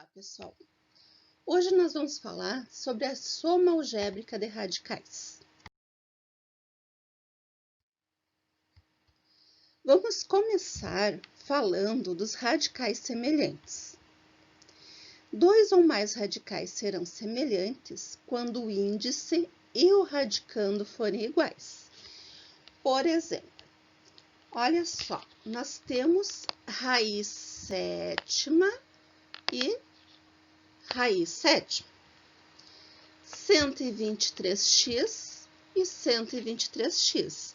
Olá, pessoal! Hoje nós vamos falar sobre a soma algébrica de radicais. Vamos começar falando dos radicais semelhantes. Dois ou mais radicais serão semelhantes quando o índice e o radicando forem iguais. Por exemplo, olha só, nós temos raiz sétima e raiz sétima. 123x e 123x.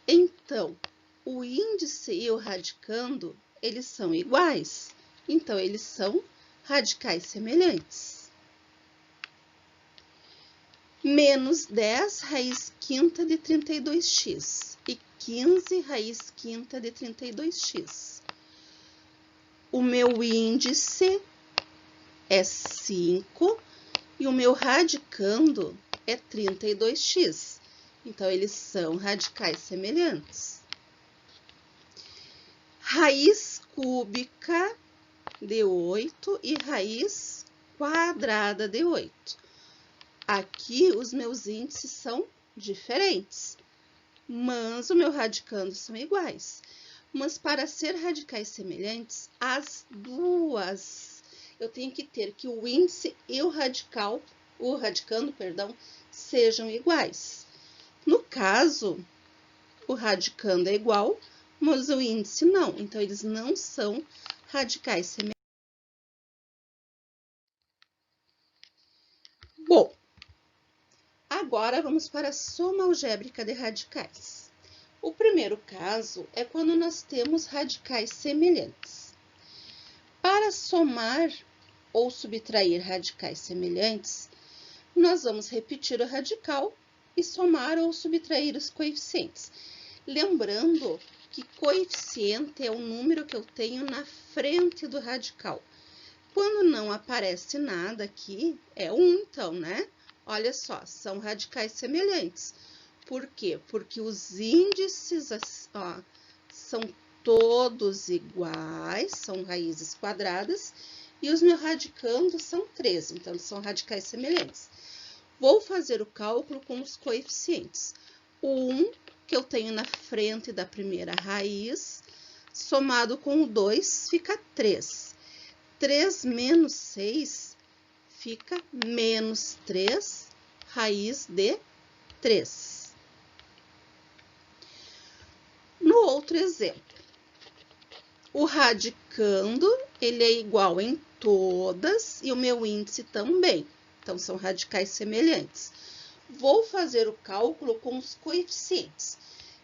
Então, o índice e o radicando, eles são iguais. Então, eles são radicais semelhantes. Menos 10 raiz quinta de 32x e 15 raiz quinta de 32x. O meu índice é 5 e o meu radicando é 32x. Então, eles são radicais semelhantes. Raiz cúbica de 8 e raiz quadrada de 8. Aqui, os meus índices são diferentes, mas o meu radicando são iguais. Mas para ser radicais semelhantes, as duas eu tenho que ter que o índice e o radicando, sejam iguais. No caso, o radicando é igual, mas o índice não. Então, eles não são radicais semelhantes. Bom, agora vamos para a soma algébrica de radicais. O primeiro caso é quando nós temos radicais semelhantes. Para somar ou subtrair radicais semelhantes, nós vamos repetir o radical e somar ou subtrair os coeficientes. Lembrando que coeficiente é o número que eu tenho na frente do radical. Quando não aparece nada aqui, é 1, então, né? Olha só, são radicais semelhantes. Por quê? Porque os índices, ó, são todos iguais, são raízes quadradas, e os meus radicandos são 13, então eles são radicais semelhantes. Vou fazer o cálculo com os coeficientes. O 1, que eu tenho na frente da primeira raiz, somado com o 2, fica 3. 3 menos 6 fica menos 3, raiz de 3. No outro exemplo, o radicando, ele é igual em todas e o meu índice também. Então, são radicais semelhantes. Vou fazer o cálculo com os coeficientes.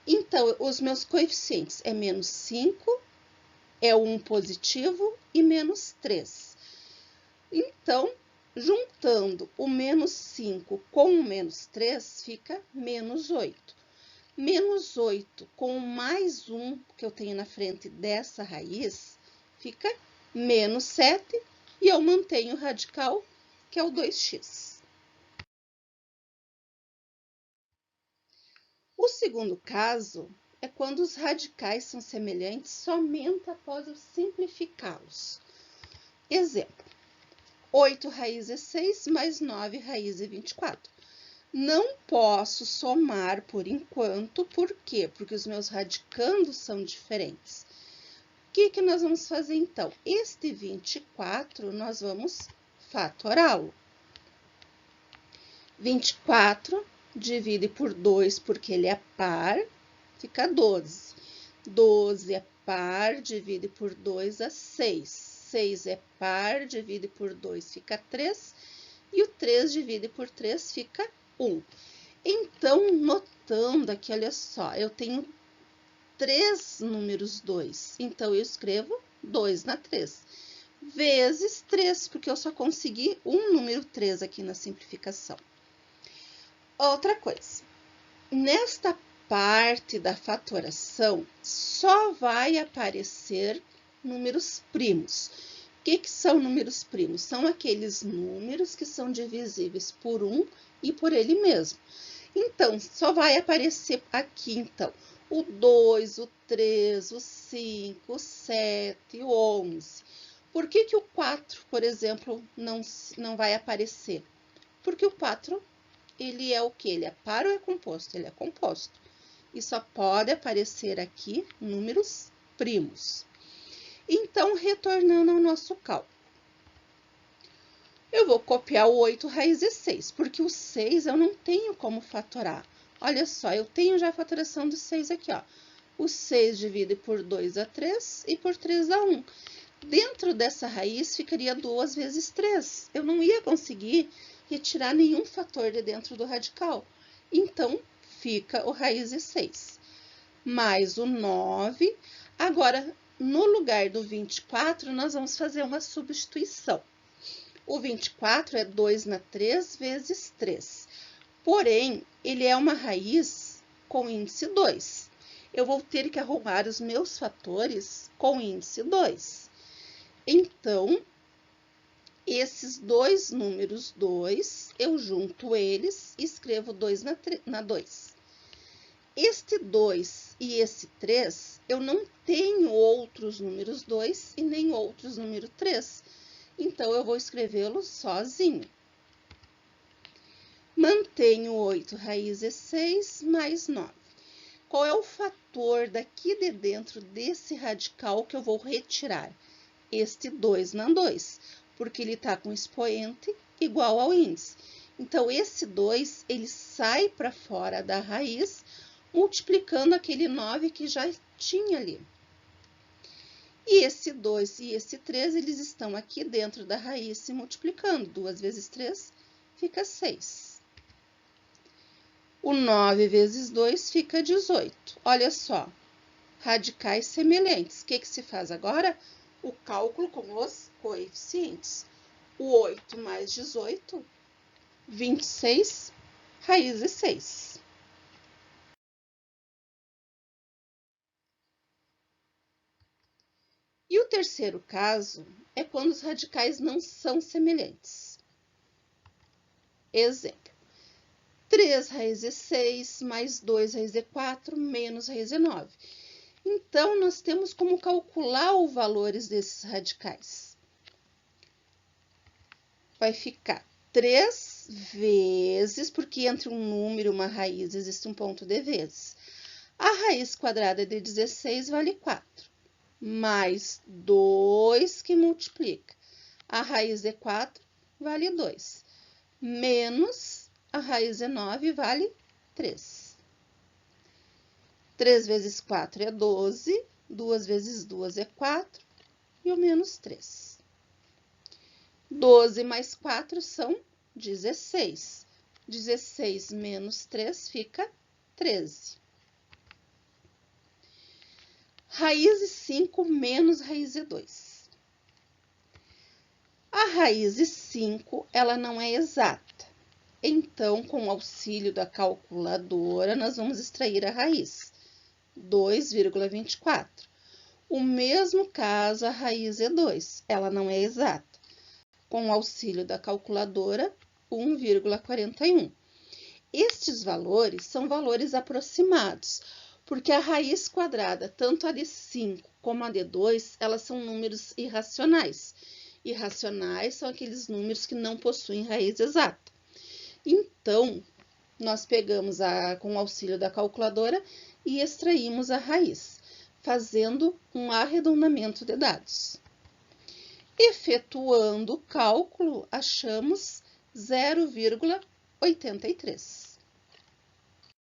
Então, os meus coeficientes é menos 5, é 1 positivo e menos 3. Então, juntando o menos 5 com o menos 3, fica menos 8. Menos 8 com mais 1 que eu tenho na frente dessa raiz, fica menos 7, e eu mantenho o radical, que é o 2x. O segundo caso é quando os radicais são semelhantes somente após eu simplificá-los. Exemplo, 8 raiz de 6 mais 9 raiz de 24. Não posso somar por enquanto, por quê? Porque os meus radicandos são diferentes. O que nós vamos fazer então? Este 24, nós vamos fatorá-lo. 24 divide por 2, porque ele é par, fica 12. 12 é par, divide por 2, é 6. 6 é par, divide por 2, fica 3. E o 3 divide por 3, fica 1. Então, notando aqui, olha só, eu tenho 3 números 2. Então, eu escrevo 2 na 3. Vezes 3, porque eu só consegui um número 3 aqui na simplificação. Outra coisa, nesta parte da fatoração, só vai aparecer números primos. O que são números primos? São aqueles números que são divisíveis por 1 e por ele mesmo. Então, só vai aparecer aqui, então, o 2, o 3, o 5, o 7, o 11. Por que que o 4, por exemplo, não vai aparecer? Porque o 4, ele é o quê? Ele é par ou é composto? Ele é composto. E só pode aparecer aqui números primos. Então, retornando ao nosso cálculo. Eu vou copiar o 8 raízes 6, porque o 6 eu não tenho como fatorar. Olha só, eu tenho já a fatoração do 6 aqui, ó. O 6 divide por 2 a 3 e por 3 a 1. Dentro dessa raiz ficaria 2 vezes 3. Eu não ia conseguir retirar nenhum fator de dentro do radical. Então, fica o raízes 6. Mais o 9. Agora, no lugar do 24, nós vamos fazer uma substituição. O 24 é 2 na 3 vezes 3. Porém, ele é uma raiz com índice 2. Eu vou ter que arrumar os meus fatores com índice 2. Então, esses dois números 2, eu junto eles e escrevo 2 na 2. Este 2 e esse 3, eu não tenho outros números 2 e nem outros números 3. Então, eu vou escrevê-los sozinho. Mantenho 8 raízes 6 mais 9. Qual é o fator daqui de dentro desse radical que eu vou retirar? Este 2 na 2, porque ele está com expoente igual ao índice. Então, esse 2, ele sai para fora da raiz, multiplicando aquele 9 que já tinha ali. E esse 2 e esse 3, eles estão aqui dentro da raiz se multiplicando. 2 vezes 3 fica 6. O 9 vezes 2 fica 18. Olha só, radicais semelhantes. O que se faz agora? O cálculo com os coeficientes. O 8 mais 18, 26, raízes 6. E o terceiro caso é quando os radicais não são semelhantes. Exemplo. 3 raízes 6 mais 2 raízes 4 menos raízes 9. Então, nós temos como calcular os valores desses radicais. Vai ficar 3 vezes, porque entre um número e uma raiz existe um ponto de vezes. A raiz quadrada de 16 vale 4, mais 2 que multiplica. A raiz de 4 vale 2, menos a raiz de 9 vale 3. 3 vezes 4 é 12, 2 vezes 2 é 4 e o menos 3. 12 mais 4 são 16. 16 menos 3 fica 13. Raiz de 5 menos raiz de 2. A raiz de 5, ela não é exata. Então, com o auxílio da calculadora, nós vamos extrair a raiz, 2,24. O mesmo caso, a raiz é 2, ela não é exata. Com o auxílio da calculadora, 1,41. Estes valores são valores aproximados, porque a raiz quadrada, tanto a de 5 como a de 2, elas são números irracionais. Irracionais são aqueles números que não possuem raiz exata. Então, nós pegamos com o auxílio da calculadora e extraímos a raiz, fazendo um arredondamento de dados. Efetuando o cálculo, achamos 0,83.